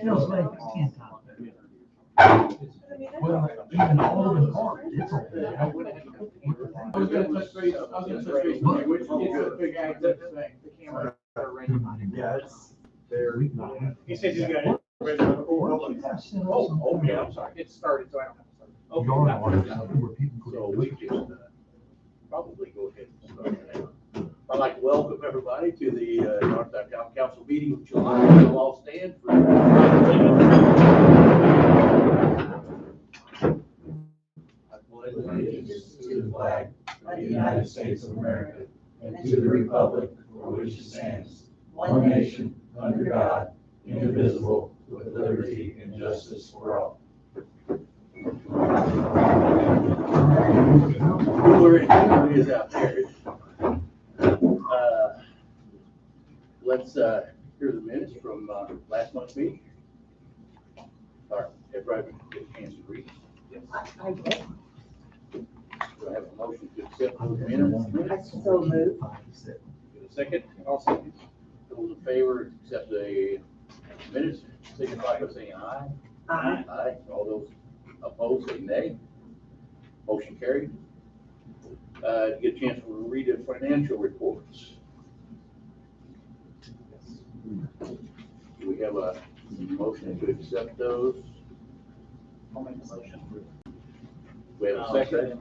Feels like I can't top that. Well, even all the cards, it's okay. I was gonna touch base with you, which is a big access thing, the camera. Yeah, it's there. He said you got it. Oh, okay, I'm sorry, it started, so I don't have to start. Okay, Yard that art or works out. something where people could. So we just probably go ahead and start. I'd like to welcome everybody to the Northside Town Council meeting of July. We'll all stand for. I pledge allegiance to the flag of the United States of America and to the republic for which it stands, one nation, under God, indivisible, with liberty and justice for all. Who is out there? Let's hear the minutes from last month's meeting. All right, everybody get a chance to read. I will. Do I have a motion to accept those minutes? I so move. Get a second? I'll second. Those in favor, accept the minutes, signify by saying aye. Aye. Aye. All those opposed, say nay. Motion carried. Get a chance to read the financial reports. Do we have a motion to accept those? I'll make the motion. We have a second.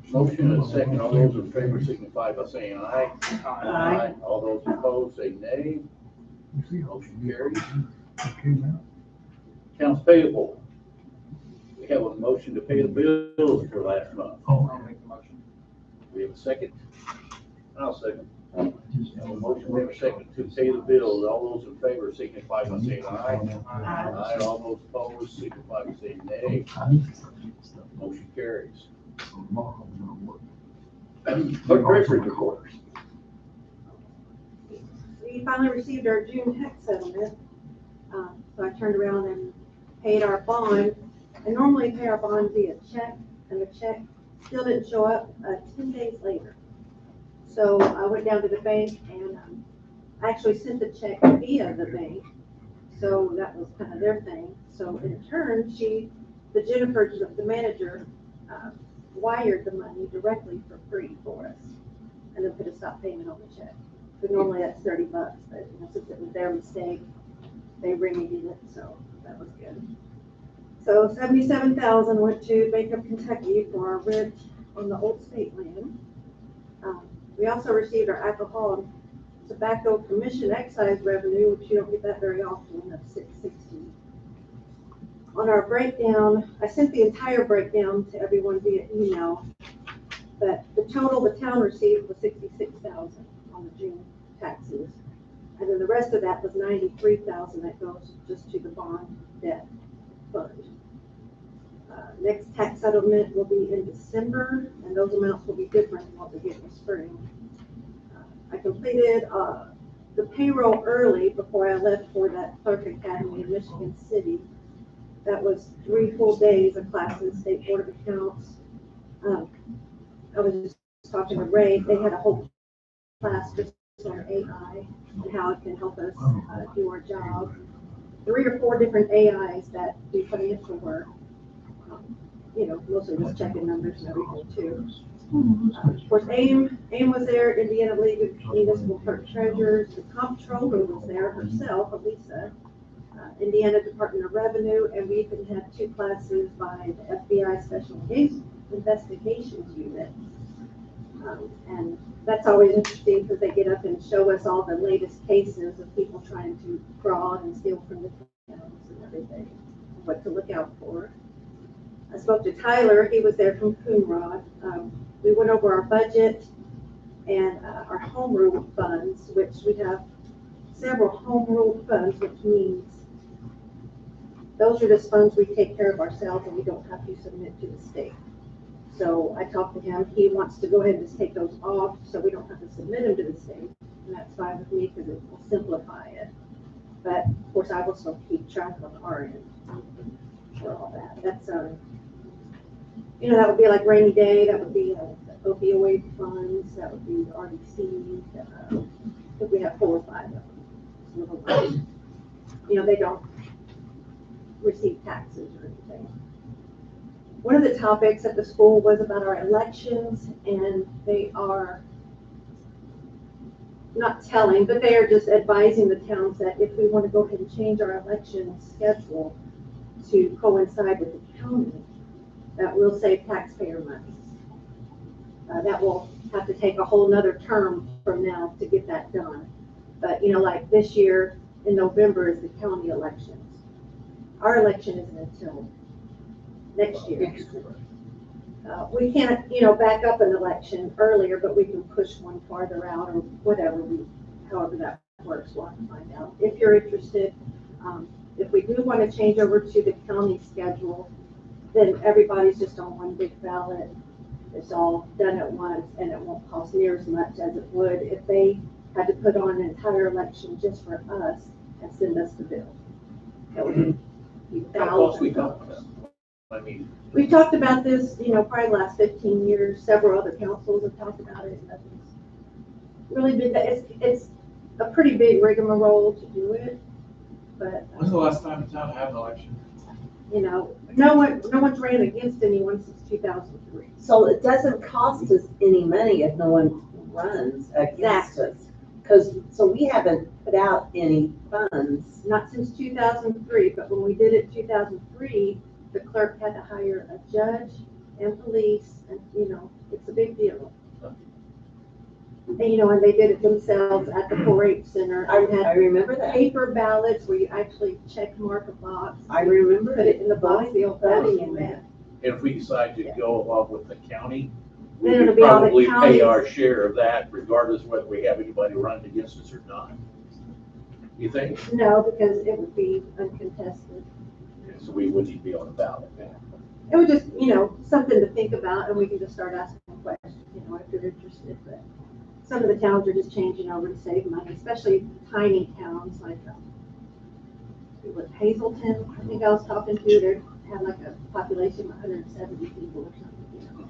Motion and a second. All those in favor signify by saying aye. Aye. All those opposed, say nay. Motion carried. Accounts payable. We have a motion to pay the bills for last month. I'll make the motion. We have a second. I'll second. We have a motion, we have a second to pay the bills. All those in favor signify by saying aye. Aye. All those opposed signify by saying nay. Motion carries. Clerk Treasury reports. We finally received our June tax settlement. So I turned around and paid our bond. I normally pay our bond via check, and the check still didn't show up 10 days later. So I went down to the bank and I actually sent the check via the bank. So that was kind of their thing. So in turn, the Jennifer, the manager, wired the money directly for free for us, and then put a stop payment on the check. But normally that's $30, but since it was their mistake, they remedied it, so that was good. So $77,000 went to Bank of Kentucky for our rent on the old state land. We also received our alcohol and tobacco commission excise revenue, which you don't get that very often. That's $660. On our breakdown, I sent the entire breakdown to everyone via email, but the total the town received was $66,000 on the June taxes. And then the rest of that was $93,000 that goes just to the bond debt fund. Next tax settlement will be in December, and those amounts will be different than what we get in the spring. I completed the payroll early before I left for that clerk academy in Michigan City. That was 3 full days of classes, State Board of Accounts. I was just talking to Ray. They had a whole class just on AI and how it can help us do our job. 3 or 4 different AIs that do financial work. Mostly just checking numbers and everything too. Of course, AIM was there, Indiana League of Municipal Clerk Treasurers, the comptroller was there herself, Elisa, Indiana Department of Revenue, and we even had 2 classes by the FBI Special Investigations Unit. And that's always interesting because they get up and show us all the latest cases of people trying to fraud and steal from the towns and everything, what to look out for. I spoke to Tyler, he was there from Coonrod. We went over our budget and our home rule funds, which we have several home rule funds, which means those are just funds we take care of ourselves and we don't have to submit to the state. So I talked to him, he wants to go ahead and just take those off so we don't have to submit them to the state. And that's fine with me because it will simplify it. But of course I will still keep track on our end for all that. That's that would be like rainy day, that would be the opioid funds, that would be the RDC. I think we have 4 or 5 of them. they don't receive taxes or anything. One of the topics at the school was about our elections, and they are not telling, but they are just advising the towns that if we want to go ahead and change our election schedule to coincide with the county, that will save taxpayer money. That will have to take a whole nother term from now to get that done. But, like this year in November is the county elections. Our election isn't until next year. We can't, back up an election earlier, but we can push one farther out or whatever, however that works, we'll have to find out. If you're interested, if we do want to change over to the county schedule, then everybody's just on one big ballot. It's all done at once, and it won't cost near as much as it would if they had to put on an entire election just for us and send us the bill. That would be How close we thousands. talking about? I mean, We've talked about this, probably the last 15 years. Several other councils have talked about it. Nothing's really been, it's a pretty big rigmarole to do it, but, When's the last time the town had an election? no one's ran against anyone since 2003. So it doesn't cost us any money if no one runs against us. So we haven't put out any funds. Not since 2003, but when we did it in 2003, the clerk had to hire a judge and police, and, it's a big deal. And, and they did it themselves at the 4-H center. I And had remember that. paper ballots where you actually check mark a box. I remember Put it in the box, the old voting fashioned in way. there. if we decide to go along with the county, we Then it'll could be all the probably pay counties. our share of that regardless whether we have anybody running against us or not. You think? No, because it would be uncontested. So we wouldn't even be on the ballot. It would just, something to think about, and we can just start asking questions, if you're interested. But some of the towns are just changing over to save money, especially tiny towns like, with Hazelton, I think I was talking to, they have like a population of 170 people or something,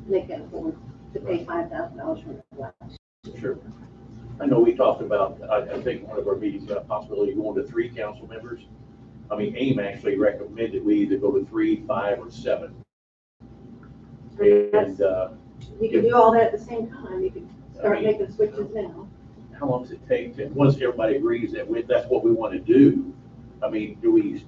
and they can afford to pay $5,000 for an election. Sure. I know we talked about, I think one of our meetings got a possibility of going to 3 council members. I mean, AIM actually recommended we either go to 3, 5, or 7. And You can do all that at the same time, you can start I mean, making switches now. how long does it take to, once everybody agrees that that's what we want to do, I mean, do we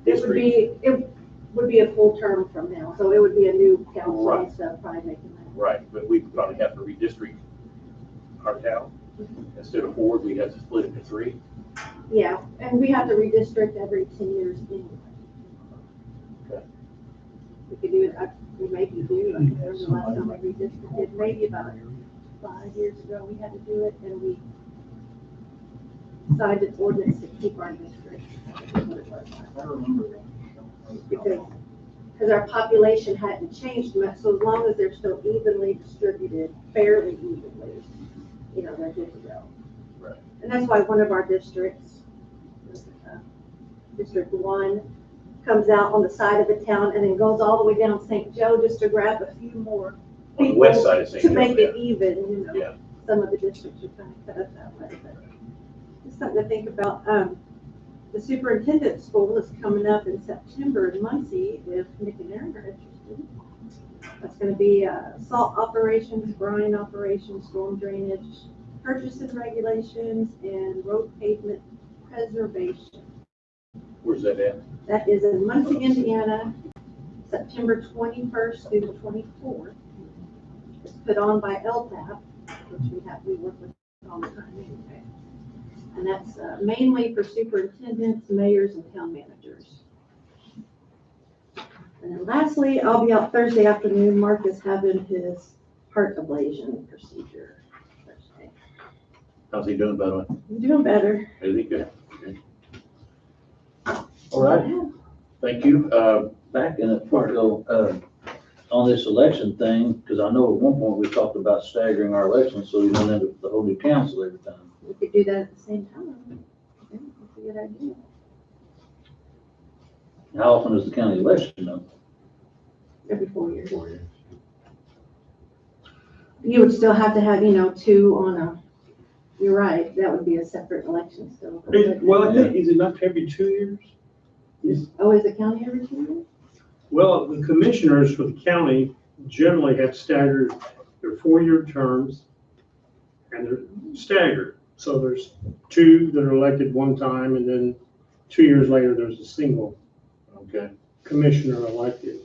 It would be a full term from now, so it would be a new council Right. and stuff, probably making that. Right, but we probably have to redistrict our town. Instead of 4, we have to split it to 3. Yeah, and we have to redistrict every 10 years anyway. Okay. We could do it, we maybe do, I can't remember the last time we redistricted, maybe about 5 years ago, we had to do it, and we signed an ordinance to keep our district. I remember that. Because our population hadn't changed much, so as long as they're still evenly distributed, fairly evenly, they're good to go. Right. And that's why one of our districts, District 1, comes out on the side of the town and then goes all the way down St. Joe just to grab a few more On the west side of St. to Joe, make it yeah. even, Yeah. Some of the districts are trying to cut us that way, but it's something to think about. The superintendent school is coming up in September in Muncie, if Nick and Aaron are interested. That's gonna be salt operations, brine operations, storm drainage, purchase and regulations, and road pavement preservation. Where's that at? That is in Muncie, Indiana, September 21st through the 24th. It's put on by LTAP, which we work with all the time anyway. And that's mainly for superintendents, mayors, and town managers. And then lastly, I'll be out Thursday afternoon. Mark is having his heart ablation procedure Thursday. How's he doing, by the way? I'm doing better. Is he good? Okay. All right, Thank you. back in it, Fargo, on this election thing, because I know at one point we talked about staggering our elections, so we went into the whole new council every time. We could do that at the same time. Yeah, that's a good idea. How often is the county election though? Every 4 years. You would still have to have, 2 on you're right, that would be a separate election still. Well, I think, is it not every 2 years? Oh, is the county every 2 years? Well, the commissioners for the county generally have staggered their 4-year terms, and they're staggered. So there's 2 that are elected one time, and then 2 years later, there's a single Okay. commissioner elected.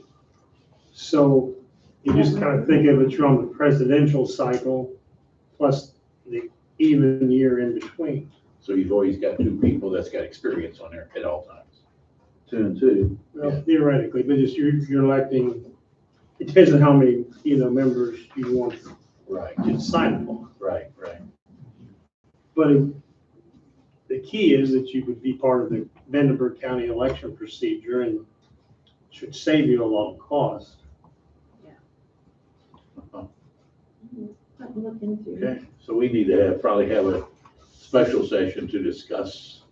So you just kind of think of it, you're on the presidential cycle plus the even year in between. So you've always got 2 people that's got experience on there at all times. 2 and 2. Well, theoretically, but just you're electing, it depends on how many, members you want Right, to decide upon. right. But the key is that you would be part of the Vandenberg County election procedure and should save you a lot of cost. Something to look into. Okay, so we need to probably have a special session to discuss.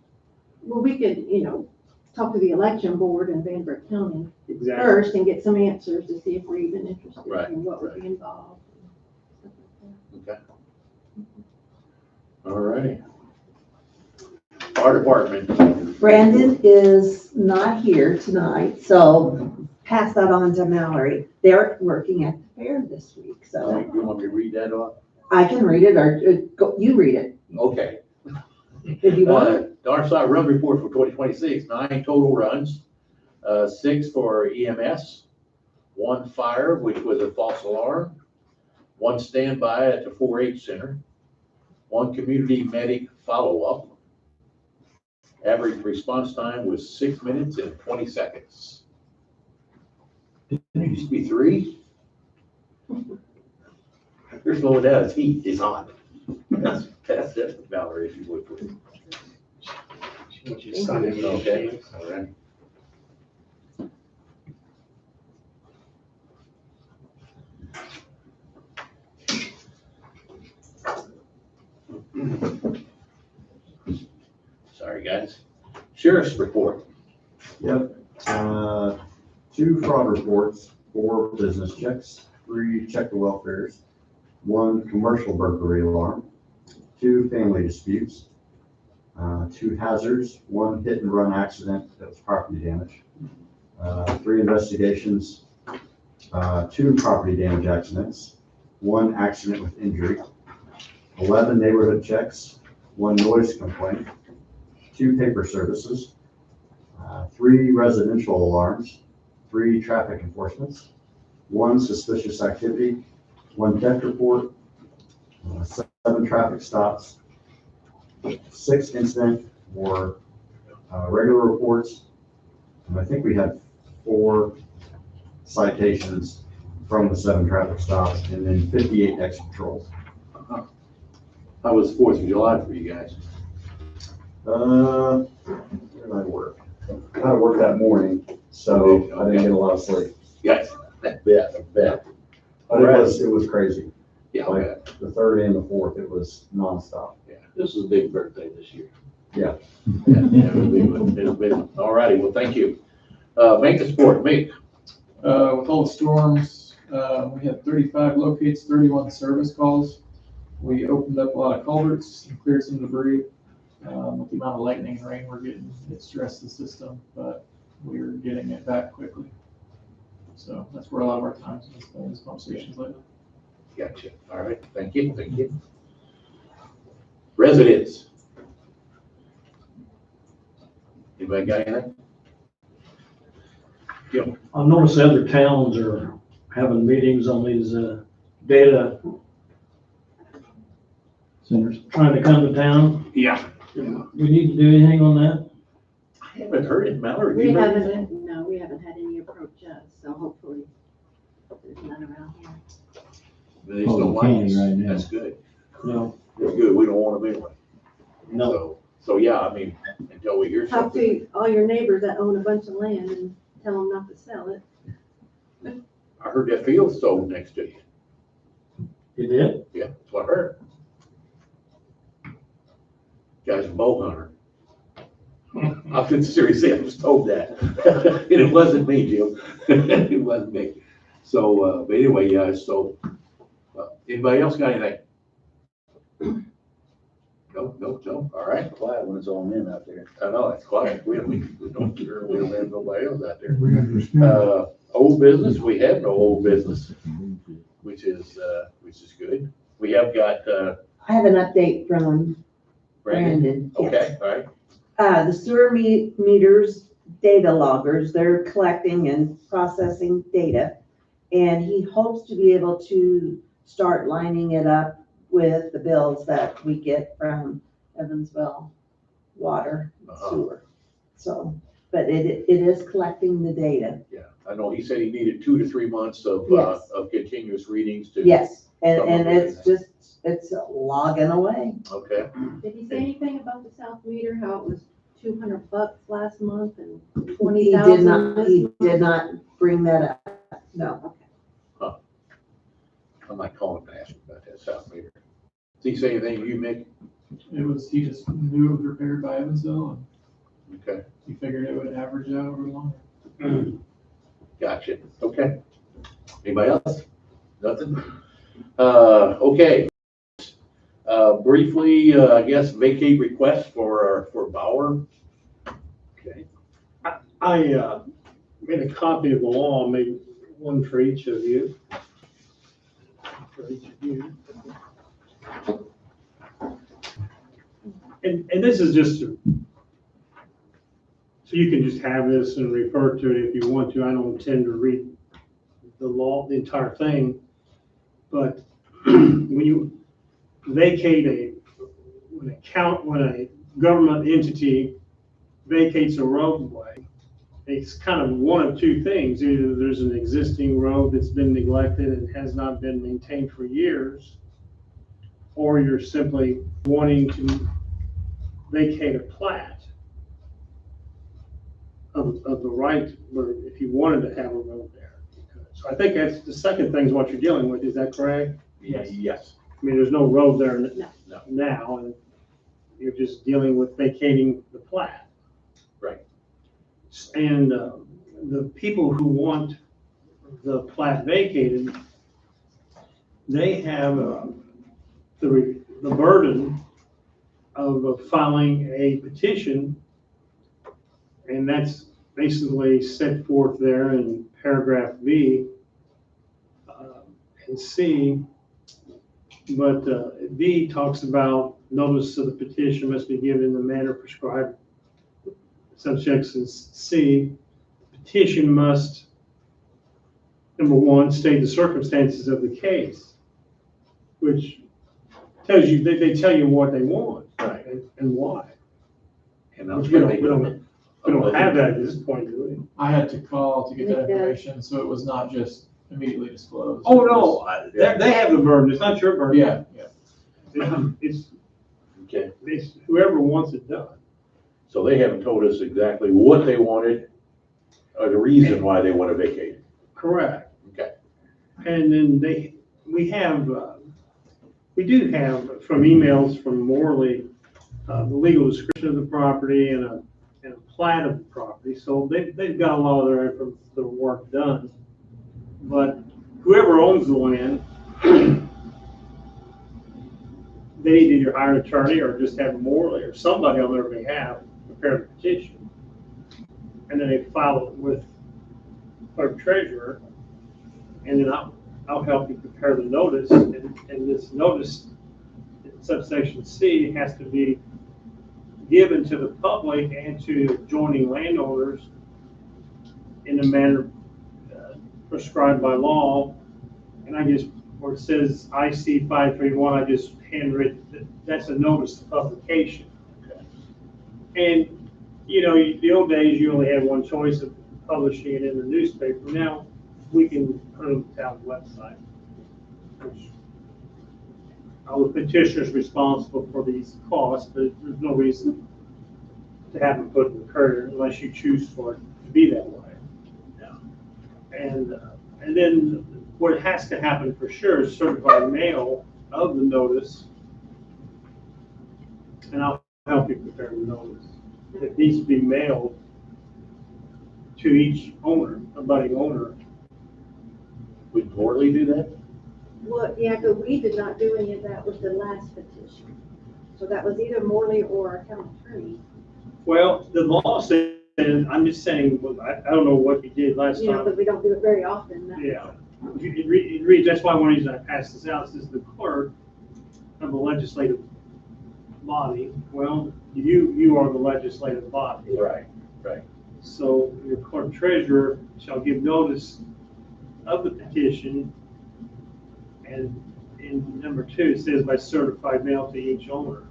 Well, we could, talk to the election board in Vandenberg County Exactly. first and get some answers to see if we're even interested Right, in what would right. be involved. and stuff Okay. All right. Fire department. Brandon is not here tonight, so pass that on to Mallory. They're working at the fair this week, so You want me to read that off? I can read it or you read it Okay. if you want. Darkside Run Report for 2026, 9 total runs, 6 for EMS, 1 fire, which was a false alarm, 1 standby at the 4-H center, 1 community medic follow-up. Average response time was 6 minutes and 20 seconds. It used to be 3. They're slowing down, it's heat, it's on. That's it, Valerie, if you would, please. Which is Sunday. Okay, all right. Sorry, guys. Sheriff's report. Yep, 2 fraud reports, 4 business checks, 3 check the welfares, 1 commercial burglary alarm, 2 family disputes, 2 hazards, 1 hit and run accident that was property damage, 3 investigations, 2 property damage accidents, 1 accident with injury, 11 neighborhood checks, 1 noise complaint, 2 paper services, 3 residential alarms, 3 traffic enforcements, 1 suspicious activity, 1 theft report, 7 traffic stops, 6 incident or regular reports, and I think we had 4 citations from the 7 traffic stops, and then 58 exit patrols. How was 4th of July for you guys? Where did I work? I had to work that morning, so I didn't get a lot of sleep. Yes, I bet. But it was crazy. Yeah, I Like bet. the 3rd and the 4th, it was nonstop. This is a big birthday this year. Yeah, it was a big one. It was a big one. All righty, well, thank you. Maintenance board, Mick. With all the storms, we had 35 locates, 31 service calls. We opened up a lot of culverts and cleared some debris. With the amount of lightning and rain we're getting, it stressed the system, but we're getting it back quickly. So that's where a lot of our time is spent in these conversations lately. Gotcha. All right, thank you, thank you. Residents. Anybody got anything? I've noticed other towns are having meetings on these, data centers, trying to come to town. Yeah. Do we need to do anything on that? I haven't heard it, Mallory. We you heard haven't, anything? no, we haven't had any approach us, so hopefully there's none around here. They just don't like us. That's good. No. That's good. We don't want them anyway. No. So yeah, I mean, until we hear Talk something. to all your neighbors that own a bunch of land and tell them not to sell it. I heard that field sold next to you. You did? Yeah, that's what I heard. Guy's a bow hunter. I've been serious, I was told that. And it wasn't me, Jim. It wasn't me. So, but anyway, yeah, so, anybody else got anything? No, all right. Quiet when it's all men out there. I know, it's quiet. We don't hear, we don't have nobody else out there. We understand. Old business, we have no old business, which is good. We have got, I have an update from Brandon. Brandon. Yes. Okay, all right. The sewer meters, data loggers, they're collecting and processing data. And he hopes to be able to start lining it up with the bills that we get from Evansville Water and Uh-huh. Sewer. So, but it is collecting the data. Yeah, I know, he said he needed 2 to 3 months of Yes. continuous readings to. Yes, and Some of it's it. just, it's logging away. Okay, Did he say anything about the South meter, how it was $200 last month and He 20,000 did not, this he month? did not bring that up, no. I might call him and ask him about that South meter. Did he say anything to you, Mick? He just knew it was repaired by Evansville, and Okay, he figured it would average out over longer. gotcha, okay. Anybody else? Nothing? Okay. Briefly, I guess vacate request for Bauer. Okay. I made a copy of the law, made one for each of you. For each of you. And this is just, so you can just have this and refer to it if you want to. I don't intend to read the law, the entire thing. But when you vacate when a government entity vacates a roadway, it's kind of one of two things. Either there's an existing road that's been neglected and has not been maintained for years, or you're simply wanting to vacate a plat of the right, where if you wanted to have a road there. So I think that's the second thing is what you're dealing with. Is that correct? Yes. Yes. I mean, there's no road there No. now, and you're just dealing with vacating the plat. Right. And the people who want the plat vacated, they have the burden of filing a petition, and that's basically set forth there in paragraph B and C. But B talks about notice of the petition must be given in the manner prescribed. Subsection C, petition must, number one, state the circumstances of the case, which tells you, they tell you what they want. Right. And why. And Which we don't have that at this point, do we? I had to call to get that Yeah. information, so it was not just immediately disclosed. Oh, no, they have the burden, it's not your burden. Yeah, It's Okay, whoever wants it done. so they haven't told us exactly what they wanted or the reason why they want to vacate it. Correct. Okay. And then we do have from emails from Morley, the legal description of the property and a plat of the property. So they've got a lot of their work done. But whoever owns the land, they need to either hire an attorney or just have Morley or somebody on their behalf prepare the petition. And then they file it with clerk treasurer, and then I'll help you prepare the notice, and this notice, subsection C, has to be given to the public and to adjoining landowners in the manner prescribed by law. And I just, where it says IC 531, I just handwritten, that's a notice of publication. And, you know, the old days, you only had one choice of publishing it in the newspaper. Now, we can put it on the town website. Which, the petitioner's responsible for these costs, but there's no reason to have them put in the Courier unless you choose for it to be that way. And then what has to happen for sure is certified mail of the notice, and I'll help you prepare the notice. It needs to be mailed to each owner, abutting owner. Would Morley do that? Well, yeah, but we did not do any of that with the last petition. So that was either Morley or our town attorney. Well, the law says, I'm just saying, well, I don't know what you did last You know, time. because we don't do it very often. Yeah, it reads, that's why one reason I passed this out, says the clerk of the legislative body. Well, you are the legislative body. Right. So your clerk treasurer shall give notice of the petition. And in number 2, it says by certified mail to each owner.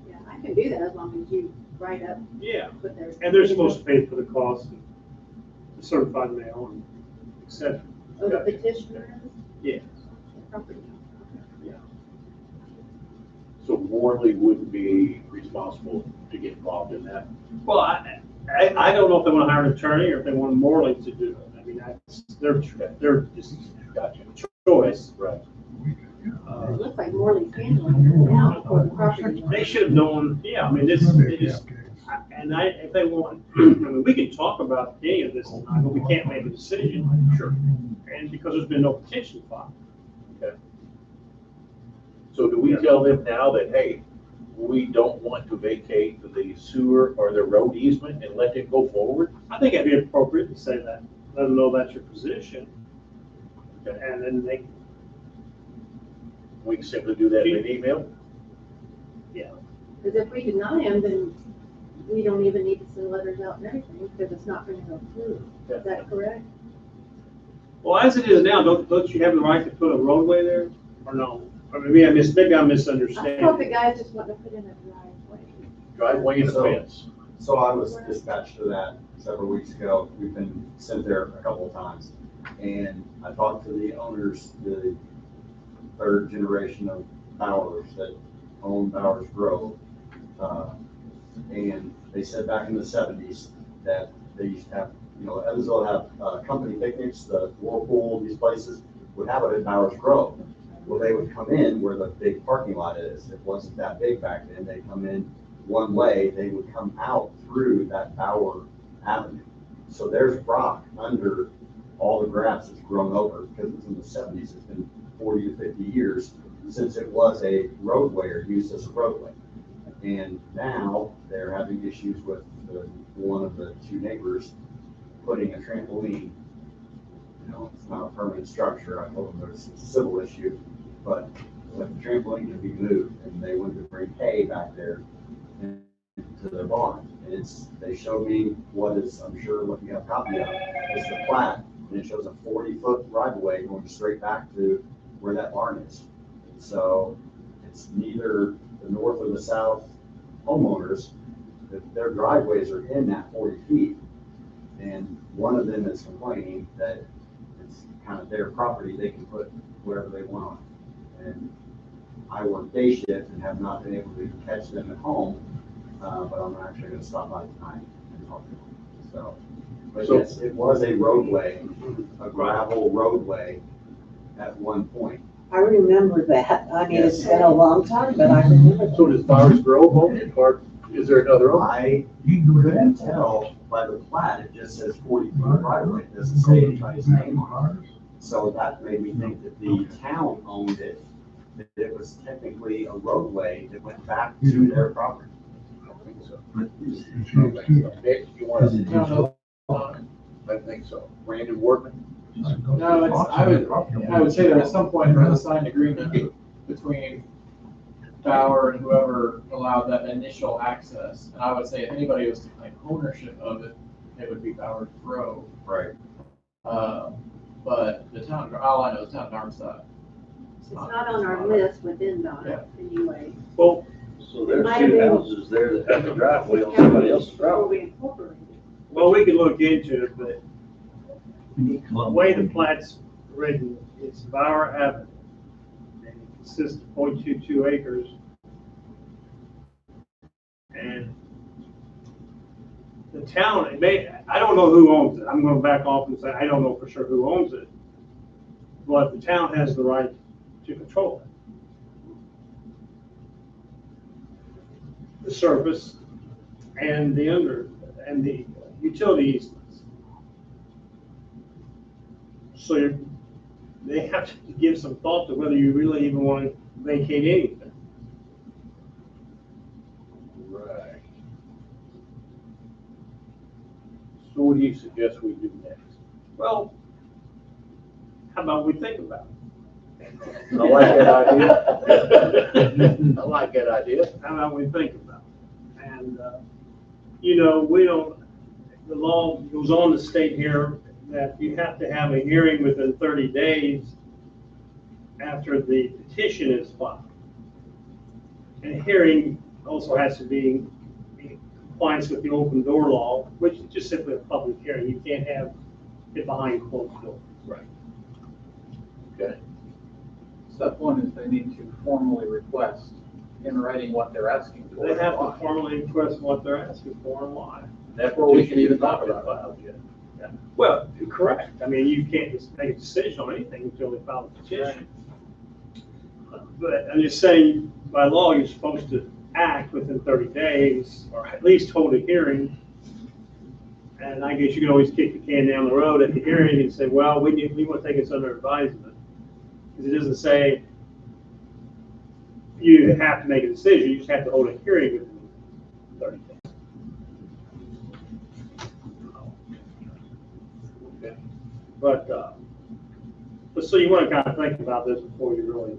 Yeah, I can do that as long as you write up Yeah, what they're. and they're supposed to pay for the cost of the certified mail and et cetera. Oh, the petitioner? Yeah. Property. So Morley wouldn't be responsible to get involved in that? Well, I don't know if they want to hire an attorney or if they want Morley to do it. I mean, that's their just Gotcha. choice. Right. It looks like Morley's handling it now for the property. They should have known, yeah, I mean, this is, and if they want, I mean, we can talk about any of this tonight, but we can't make a decision. Sure. And because there's been no petition filed. So do we tell them now that, hey, we don't want to vacate the sewer or the road easement and let it go forward? I think it'd be appropriate to say that, let them know that's your position. And then they, We can simply do that in an email? Because if we deny them, then we don't even need to send letters out and everything, because it's not going to go through. Is that correct? well, as it is now, don't you have the right to put a roadway there, or no? Or maybe I'm I thought the misunderstanding. guys just wanted to put in a driveway. Driveway and a So- fence? So I was dispatched to that several weeks ago. We've been sent there a couple of times. And I talked to the owners, the 3rd generation of Bowers that own Bowers Grove. And they said back in the 70s that they used to have, Evansville have company picnics, the Whirlpool, these places would have it at Bowers Grove. Well, they would come in where the big parking lot is. It wasn't that big back then. They'd come in one way, they would come out through that Bower Avenue. So there's rock under all the grass that's grown over, because it's in the 70s. It's been 40 to 50 years since it was a roadway or used as a roadway. And now they're having issues with one of the 2 neighbors putting a trampoline. It's not a permanent structure. I told them there's a civil issue, but the trampoline can be moved, and they wanted to bring hay back there to their barn. And they showed me what is, I'm sure what you have a copy of, is the plat, and it shows a 40-foot right of way going straight back to where that barn is. So it's neither the north or the south homeowners, their driveways are in that 40 feet. And one of them is complaining that it's kind of their property, they can put whatever they want on it. And I work day shift and have not been able to catch them at home, but I'm actually gonna stop by tonight and talk to them. So, but So- yes, it was a roadway, a gravel roadway at one point. I remember that. I mean, it's Yes. been a long time, but I remember that. So does Bowers Grove own it, or is there another owner? I couldn't tell by the plat, it just says 40-foot right of way, it doesn't say anybody's name on it. So that made me think that the town owned it, that it was technically a roadway that went back to their property. Nick, you want to? No, I think so. Brandon Workman? No, I would say that at some point there was a signed agreement between Bauer and whoever allowed that initial access. And I would say if anybody was to claim ownership of it, it would be Bowers Grove. Right. But the town, all I know is town of Darmstadt. It's not on our list within DOT anyway. Well, So there's Might have 2 been- houses there that have a driveway on somebody else's Before driveway. we incorporated it. well, we can look into it, but the way the plat's written, it's Bower Avenue. And it consists of 0.22 acres. And the town, I don't know who owns it. I'm gonna back off and say, I don't know for sure who owns it. But the town has the right to control it. The surface and and the utility easements. So they have to give some thought to whether you really even want to vacate anything. So what do you suggest we do next? Well, how about we think about I like that idea. I like that idea. it? How about we think about it? And, you know, we don't, the law goes on to state here that you have to have a hearing within 30 days after the petition is filed. And a hearing also has to be in compliance with the open door law, which is just simply a public hearing. You can't have it behind closed doors. Right. Okay. Step one is they need to formally request in writing what they're asking for. They have to formally request what they're asking for and why. That Before we can petition even has not talk been about filed yet. Well, correct. I mean, you can't just make a decision on anything until they file a petition. But I'm just saying, by law, you're supposed to act within 30 days, or at least hold a hearing. And I guess you can always kick the can down the road at the hearing and say, well, we want to take this under advisement. Because it doesn't say you have to make a decision, you just have to hold a hearing within 30 days. Okay. But so you want to kind of think about this before you really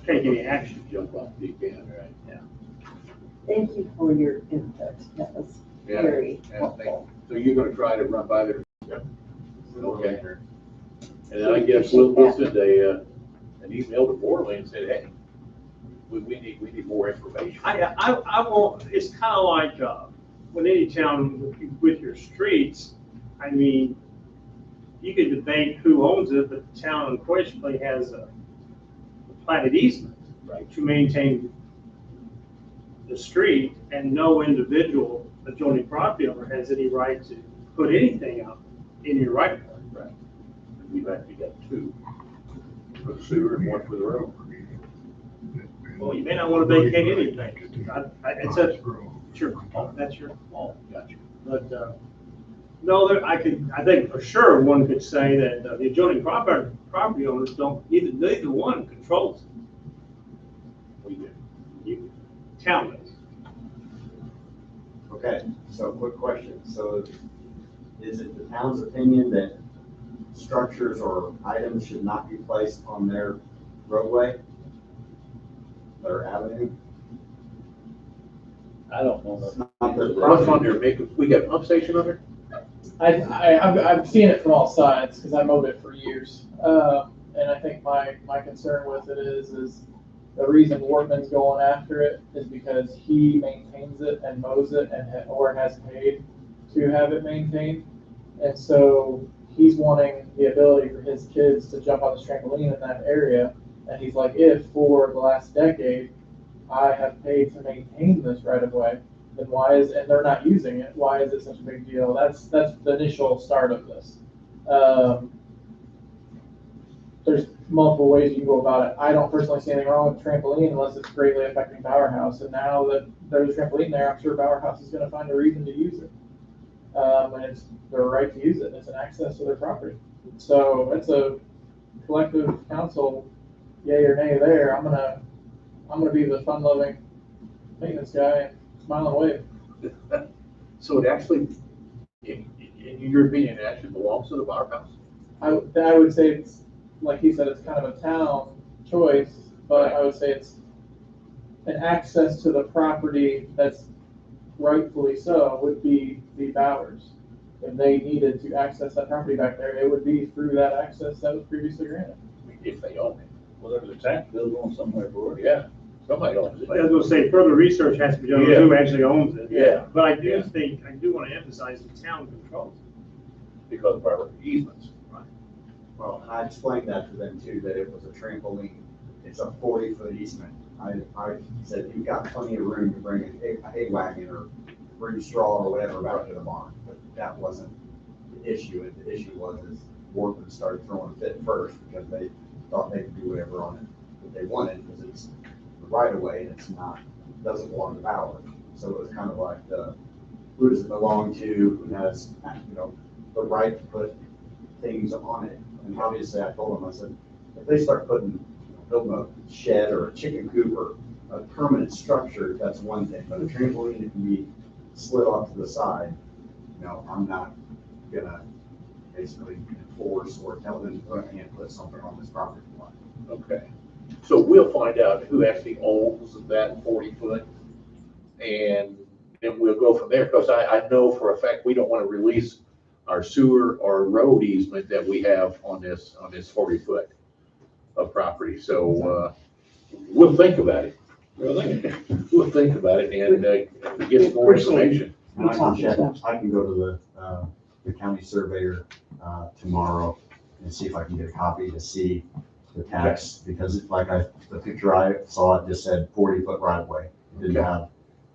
take any action. Jump off the can, right? Thank you for your input. That was Yeah. very Yeah, helpful. So you're gonna try to run by there? Yep. Okay. And then I guess we'll send an email to Borley and say, hey, we need more information. I won't, it's kind of like, when any town with your streets, I mean, you could debate who owns it, but the town unquestionably has a platted easement, right, to maintain the street, and no individual adjoining property owner has any right to put anything up in your right of way. Right. We've actually got two, for the sewer and one for the road. Well, you may not want to vacate anything. It's your call, that's your call. Gotcha. But, no, I think for sure one could say that the adjoining property owners don't, neither one controls it. We do. You, town does. Okay, so quick question. So is it the town's opinion that structures or items should not be placed on their roadway? Their avenue? I don't know. It's not their What's property. on there, we got a pump station on there? I've seen it from all sides because I mowed it for years. And I think my concern with it is the reason Wortman's going after it is because he maintains it and mows it or has paid to have it maintained. And so he's wanting the ability for his kids to jump on this trampoline in that area. And he's like, if for the last decade, I have paid to maintain this right of way, then and they're not using it, why is it such a big deal? That's the initial start of this. There's multiple ways you can go about it. I don't personally see anything wrong with trampoline unless it's greatly affecting Bower House. And now that there's a trampoline there, I'm sure Bower House is gonna find a reason to use it. And it's their right to use it. It's an access to their property. So it's a collective council, yay or nay there. I'm gonna be the fun-loving maintenance guy and smile and wave. So it actually, in your opinion, it actually belongs to the Bower House? I would say it's, like he said, it's kind of a town choice, but I would say it's an access to the property that's rightfully so would be the Bowers. If they needed to access that property back there, it would be through that access that was previously granted. If they own it. Well, there's a tax bill going somewhere for it. Yeah, somebody owns it. I was gonna say, further research has to be done on who actually owns it. Yeah. But I do want to emphasize the town controls it. Because of our easements. Well, I explained that to them too, that it was a trampoline. It's a 40-foot easement. I said, you've got plenty of room to bring a hay wagon or bring straw or whatever back to the barn. But that wasn't the issue. The issue was Workman started throwing a fit first because they thought they could do whatever on it that they wanted because it's the right of way and doesn't belong to Bauer. So it was kind of like, who does it belong to? Who has, the right to put things on it? And obviously I told them, I said, if they start building a shed or a chicken coop or a permanent structure, that's one thing, but a trampoline that can be slid off to the side, I'm not gonna basically enforce or tell them you can't put something on this property line. Okay. So we'll find out who actually owns that 40-foot, and then we'll go from there, because I know for a fact we don't want to release our sewer or road easement that we have on this 40-foot of property. So, we'll think about it. We'll think about it and get some more information. And I can check, I can go to the county surveyor, tomorrow and see if I can get a copy to see the tax, because it's like the picture I saw, it just said 40-foot right of way. It didn't have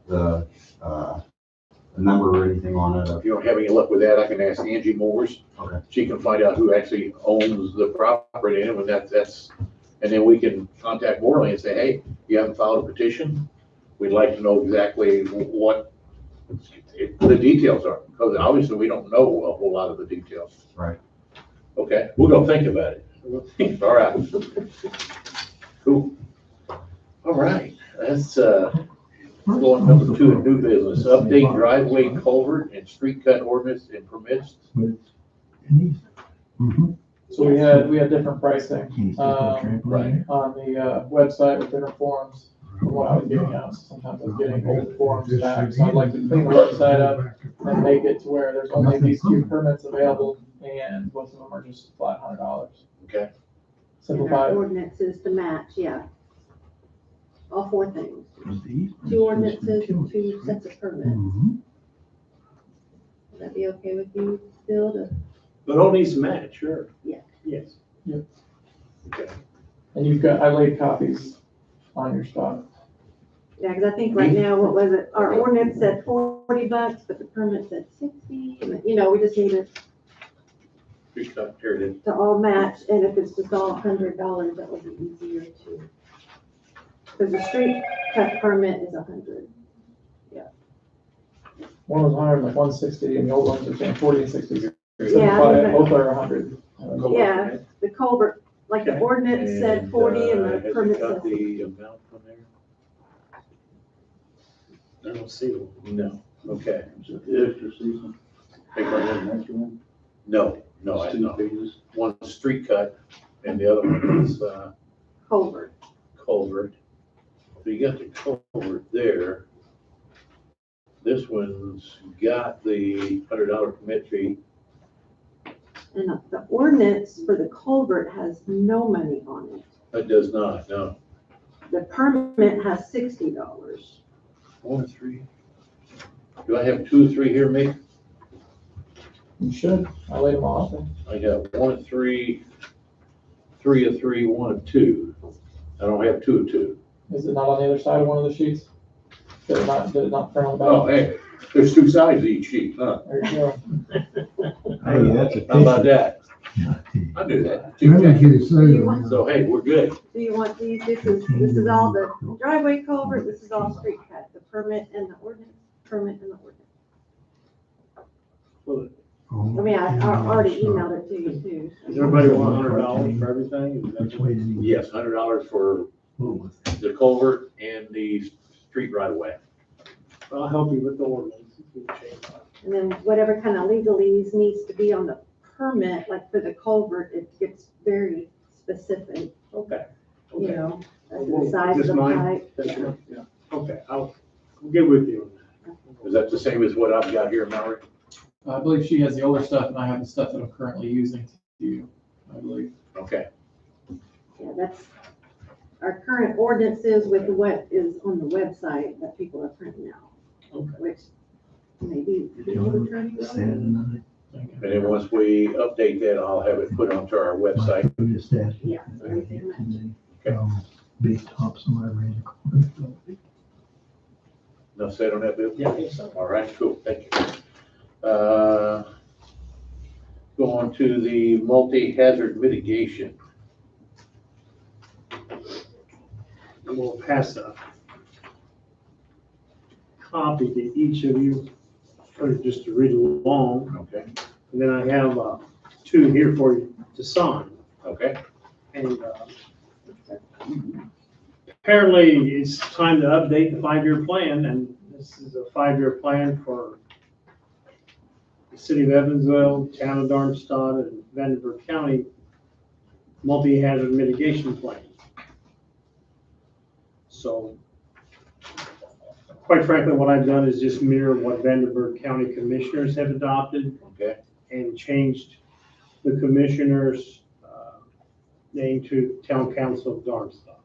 the number or anything on it. If you don't have any luck with that, I can ask Angie Moores. Okay. She can find out who actually owns the property, and and then we can contact Morley and say, hey, you haven't filed a petition? We'd like to know exactly what the details are, because obviously we don't know a whole lot of the details. Right. Okay, we're gonna think about it. All right. Cool. All right, that's, going number 2 in new business, update driveway culvert and street cut ordinance and permits. So we had different pricing, Right. on the, website with different forms from what I was getting out. Sometimes I was getting old forms back, so I'd like to clean the website up and make it to where there's only these few permits available, and most of them are just flat $100. Okay, And Simplify our it. ordinances to match, yeah. All 4 things. 2 ordinances and 2 sets of permits. Would that be okay with you, Bill, to? But all needs to match, sure. Yeah. Yes. okay. And I laid copies on your stuff. Yeah, because I think right now, what was it? Our ordinance said $40, but the permit said 60. And, we just need it Street cut, here it is. to all match, and if it's just all $100, that would be easier to. Because the street cut permit is 100. One was 100 and like 160, and the old ones are saying 40 and 60. Yeah, Simplify it, but- both are 100. Yeah, the culvert, like the Okay. ordinance said 40 and has the it permit got said. the amount on there? I don't see one. No, okay. Extra season. Take one. An extra one. No, I It's 2 don't. pages. One's street cut and the other one is, Culvert. culvert. So you got the culvert there. This one's got the $100 permit fee. And the ordinance for the culvert has no money on it. It does not, no. The permit has $60. 1 or 3. Do I have 2 or 3 here, Mick? You should. I laid them all out there. I got 1 of 3, 3 of 3, 1 of 2. I don't have 2 of 2. Is it not on the other side of one of the sheets? Did it not print on the Oh, back? hey, there's 2 sides to each sheet, huh? There you go. Hey, that's a. How about that? I knew that. Let me get it Do you through. want- So, hey, we're good. Do you want these? This is all the driveway culvert, this is all street cut, the permit and the ordinance, permit and the ordinance. I mean, I already emailed it to you too. Does everybody want $100 for everything? Is that Which way did he? Yes, $100 for the culvert and the street right away. I'll help you with the ordinance. if you change that. And then whatever kind of legalese needs to be on the permit, like for the culvert, it gets very specific, Okay. you Okay. know, as to the size of Just the mine? pipe. That's right, yeah. Okay, I'll get with you on that. Is that the same as what I've got here, Mallory? I believe she has the older stuff, and I have the stuff that I'm currently using to you, I believe. Okay. Yeah, that's our current ordinances with what is on the website that people are printing out, Okay. which maybe people are trying to go. And then once we update that, I'll have it put onto our website. Yeah, everything matches. Okay. Big tops on my ran. Enough said on that, Bill? Yeah, I think so. All right, cool, thank you. Go on to the multi-hazard mitigation. I'm gonna pass a copy to each of you, or just to read along. Okay. And then I have 2 here for you to sign. Okay. And apparently it's time to update the 5-year plan, and this is a 5-year plan for the city of Evansville, town of Darmstadt, and Vandenberg County multi-hazard mitigation plan. So quite frankly, what I've done is just mirror what Vandenberg County commissioners have adopted Okay, and changed the commissioner's name to Town Council of Darmstadt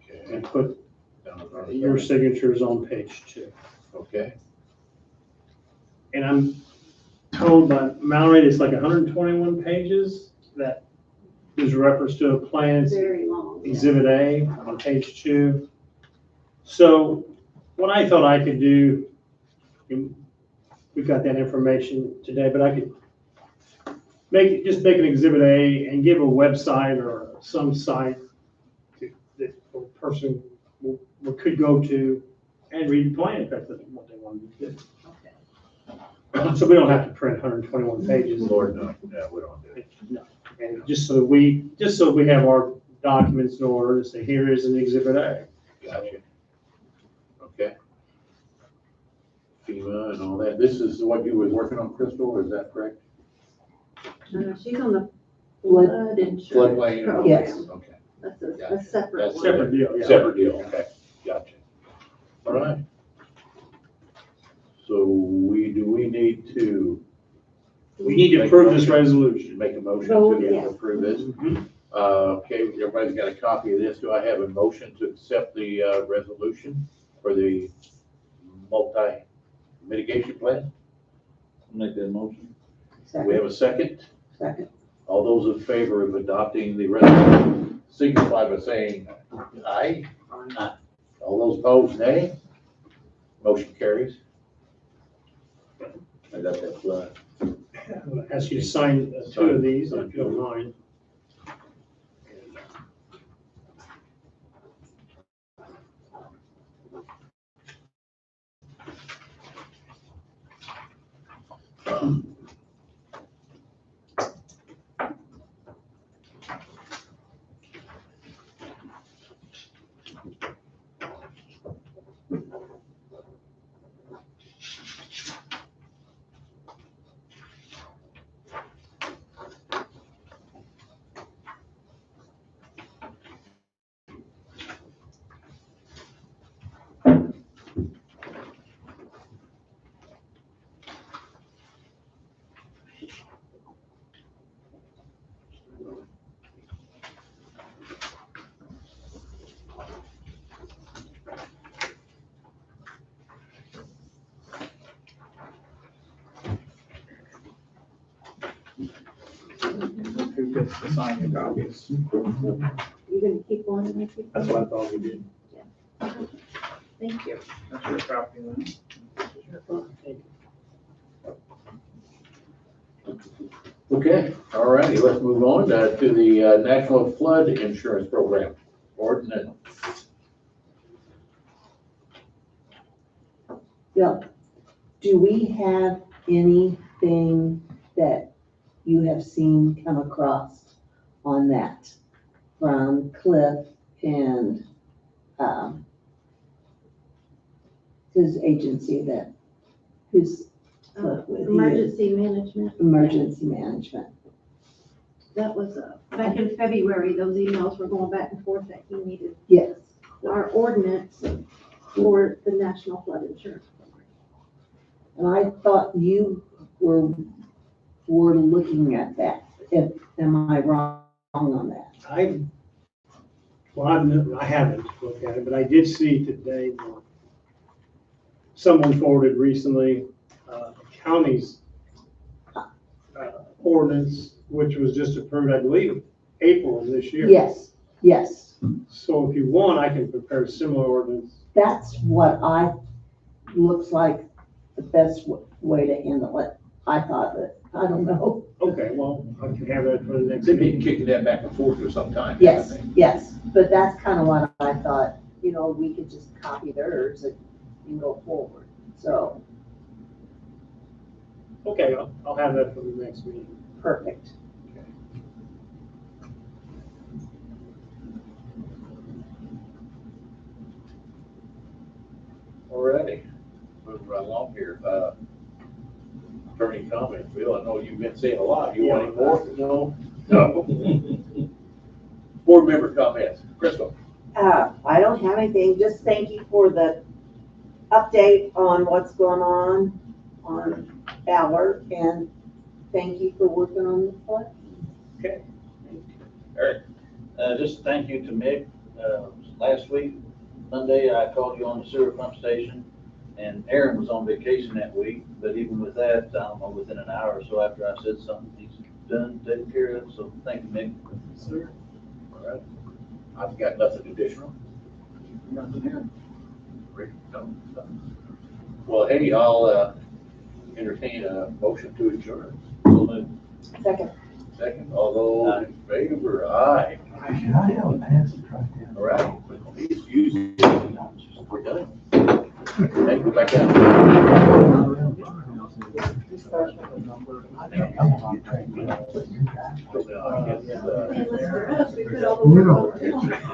okay. and put your signatures on page 2. Okay, And I'm told by Mallory, it's like 121 pages that is reference to a plan, Very long. Exhibit A on page 2. So what I thought I could do, and we got that information today, but I could just make an Exhibit A and give a website or some site that a person could go to and read the plan if that's what they want to do. So we don't have to print 121 pages. Lord, no, we don't do it. No. And just so we have our documents in order to say, here is an Exhibit A. Gotcha. Okay. FEMA and all that. This is what you were working on, Crystal, is that correct? She's on the Flood- flood insurance Floodplain? program. Yes. Okay. That's Gotcha. a separate That's one. Separate deal, yeah. Separate deal, okay, gotcha. All right. So do we need to We need to approve this resolution. make a motion Vote, to yes. approve this? Mhm. Okay, everybody's got a copy of this. Do I have a motion to accept the resolution for the multi-mitigation plan? Make that motion. Do we have Second, a second? second. All those in favor of adopting the resolution signify by saying aye. Aye. All those opposed, nay. Motion carries. I got that fly. I'll ask you to sign 2 of these, if you don't mind. Who gets to sign the copies? You gonna keep one and I keep That's one? what I thought we did. Thank you. That's your copy then. Okay, all righty, let's move on to the National Flood Insurance Program ordinance. Bill, do we have anything that you have seen come across on that from Cliff and, his agency that, who's Cliff with? Emergency management. Emergency management. That was, back in February, those emails were going back and forth that he needed Yes, our ordinance for the National Flood Insurance Program. and I thought you were looking at that. Am I wrong on that? I haven't looked at it, but I did see today that someone forwarded recently the county's ordinance, which was just approved, I believe, April of this year. Yes, yes. So if you want, I can prepare a similar ordinance. That's what looks like the best way to handle it. I thought that, I don't know. Okay, well, I can have that for the next They've been meeting. kicking that back and forth for some time. Yes, haven't yes, but that's kind of what I thought, we could just copy theirs and go forward. So, Okay, I'll have that for the next meeting. perfect. Alrighty, moving right along here. attorney comments, Bill, I know you've been saying a lot, you want any more? No? No. Board member comments, Crystal? I don't have anything, just thank you for the update on what's going on Ballard, and thank you for working on the flood. Okay. Eric? Just thank you to Mick. Last week, Monday, I called you on the sewer pump station, and Aaron was on vacation that week, but even with that, I don't know, within an hour or so after I said something, he's done, taken care of, so thank you, Mick. Sir, All right. I've got nothing additional. Nothing here. Rick, no? Well, hey, I'll entertain a motion to adjourn. Second. Second, all those in favor, aye. I have an answer right there. All right. Please use it. We're done. Hey, go back out. And for us, we put all the You know. work on.